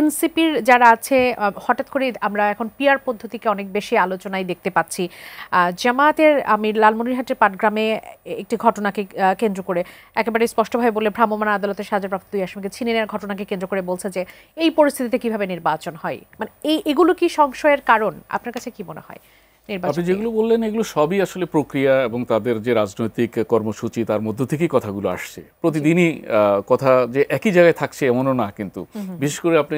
এনসিপির যারা আছে হঠাৎ করে আমরা এখন পিআর পদ্ধতিকে অনেক বেশি আলোচনায় দেখতে পাচ্ছি। জামায়াতের আমির লালমনিরহাটের পাটগ্রামে একটি ঘটনাকে কেন্দ্র করে একেবারে স্পষ্টভাবে বলে ভ্রাম্যমাণ আদালতের সাজাপ্রাপ্ত 2 আসামিকে ছিনিয়ে নেওয়ার ঘটনাকে কেন্দ্র করে বলছে যে এই পরিস্থিতিতে কিভাবে নির্বাচন হয়, মানে এগুলো কি সংশয়ের কারণ? আপনার কাছে কি মনে হয়? আপনি যেগুলো বললেন এগুলো সবই আসলে প্রক্রিয়া এবং তাদের যে রাজনৈতিক কর্মসূচি তার মধ্য থেকেই কথাগুলো আসছে। প্রতিদিনই কথা যে একই জায়গায় থাকছে এমনও না, কিন্তু বিশেষ করে আপনি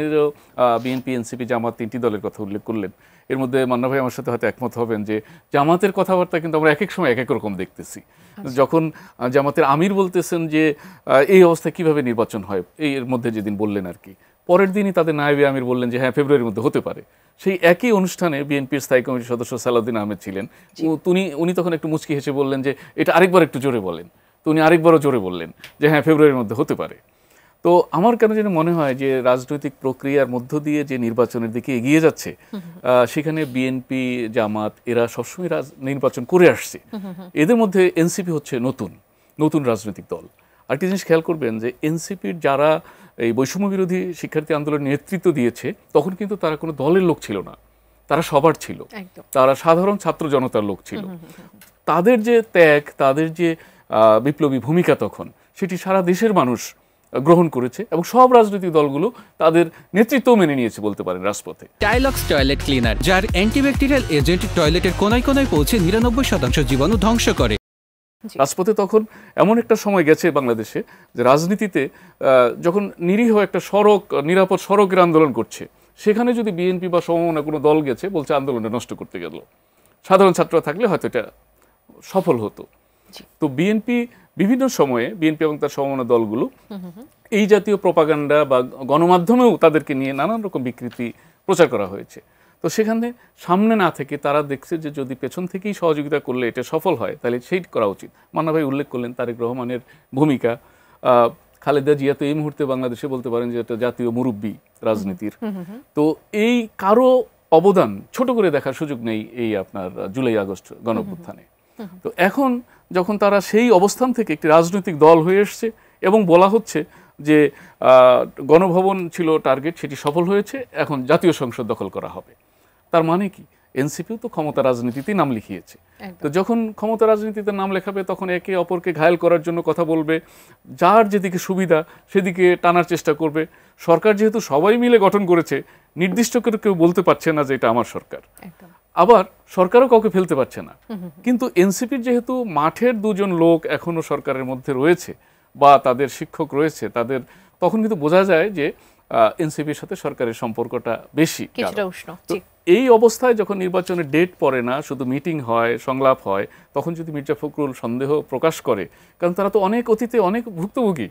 বিএনপি, এনসিপি, জামাত 3টি দলের কথা উল্লেখ করলেন। এর মধ্যে মান্না ভাই আমার সাথে হয়তো একমত হবেন যে জামাতের কথাবার্তা কিন্তু আমরা এক এক সময় এক এক রকম দেখতেছি। যখন জামাতের আমির বলতেছেন যে এই অবস্থায় কিভাবে নির্বাচন হয়, এর মধ্যে যেদিন বললেন আর কি, পরের দিনই তাদের নায়েবে আমির বললেন যে হ্যাঁ ফেব্রুয়ারির মধ্যে হতে পারে। সেই একই অনুষ্ঠানে বিএনপির স্থায়ী কমিটির সদস্য সালাউদ্দিন আহমেদ ছিলেন। উনি তখন একটু মুচকি হেসে বললেন যে এটা আরেকবার একটু জোরে বলেন। তো উনি আরেকবারও জোরে বললেন যে হ্যাঁ ফেব্রুয়ারির মধ্যে হতে পারে। তো আমার কেন যেন মনে হয় যে রাজনৈতিক প্রক্রিয়ার মধ্য দিয়ে যে নির্বাচনের দিকে এগিয়ে যাচ্ছে, সেখানে বিএনপি, জামাত এরা সবসময় নির্বাচন করে আসছে। এদের মধ্যে এনসিপি হচ্ছে নতুন রাজনৈতিক দল। আরেকটি জিনিস খেয়াল করবেন যে এনসিপির যারা এই বৈষম্য বিরোধী শিক্ষার্থী আন্দোলনের নেতৃত্ব দিয়েছে তখন কিন্তু তারা কোনো দলের লোক ছিল না, তারা সবার ছিল, তারা সাধারণ ছাত্র জনতার লোক ছিল। তাদের যে ত্যাগ, তাদের যে বিপ্লবী ভূমিকা তখন সেটি সারা দেশের মানুষ গ্রহণ করেছে এবং সব রাজনৈতিক দলগুলো তাদের নেতৃত্ব মেনে নিয়েছে বলতে পারেন রাজপথে। টাইলক্স টয়লেট ক্লিনার, যার অ্যান্টিব্যাকটেরিয়াল এজেন্ট টয়লেটের কোনায় কোনায় পৌঁছে 99% জীবাণু ধ্বংস করে। রাজপথে তখন এমন একটা সময় গেছে বাংলাদেশে যে রাজনীতিতে যখন নিরীহ একটা নিরাপদ সড়কের আন্দোলন করছে, সেখানে যদি বিএনপি বা সমমনা কোনো দল গেছে বলছে আন্দোলনটা নষ্ট করতে গেল, সাধারণ ছাত্ররা থাকলে হয়তো এটা সফল হতো। তো বিএনপি বিভিন্ন সময়ে, বিএনপি এবং তার সমমনা দলগুলো এই জাতীয় প্রপাগান্ডা বা গণমাধ্যমেও তাদেরকে নিয়ে নানান রকম বিকৃতি প্রচার করা হয়েছে। তো সেখানে সামনে না থেকে তারা দেখছে যে যদি পেছন থেকেই সহযোগিতা করলে এটা সফল হয় তাহলে সেই করা উচিত। মান্না ভাই উল্লেখ করলেন তারেক রহমানের ভূমিকা। খালেদা জিয়া তো এই মুহূর্তে বাংলাদেশে বলতে পারেন যে একটা জাতীয় মুরব্বী রাজনীতির। তো এই কারো অবদান ছোট করে দেখার সুযোগ নেই এই আপনার জুলাই আগস্ট গণঅভ্যুত্থানে। তো এখন যখন তারা সেই অবস্থান থেকে একটি রাজনৈতিক দল হয়ে এসছে এবং বলা হচ্ছে যে গণভবন ছিল টার্গেট, সেটি সফল হয়েছে, এখন জাতীয় সংসদ দখল করা হবে, তার মানে কি এনসিপিও তো ক্ষমতা রাজনীতিতে নাম লিখিয়েছে। তো যখন ক্ষমতা রাজনীতিতে নাম লেখাবে তখন একে অপরকে ঘায়েল করার জন্য কথা বলবে, যার যেদিকে সুবিধা সেদিকে টানার চেষ্টা করবে। সরকার যেহেতু সবাই মিলে গঠন করেছে, নির্দিষ্ট করে কেউ বলতে পারছে না যে এটা আমার সরকার, আবার সরকারও কাউকে ফেলতে পারছে না। কিন্তু এনসিপির যেহেতু মাঠের 2জন লোক এখনো সরকারের মধ্যে রয়েছে বা তাদের শিক্ষক রয়েছে, তাদের তখন কিন্তু বোঝা যায় যে এনসিপির সাথে সরকারের সম্পর্কটা বেশি। এই অবস্থায় যখন নির্বাচনের ডেট পড়ে না, শুধু মিটিং হয়, সংলাপ হয়, তখন যদি মির্জা ফখরুল সন্দেহ প্রকাশ করে, কারণ তারা তো অনেক অতীতে অনেক ভুক্তভোগী,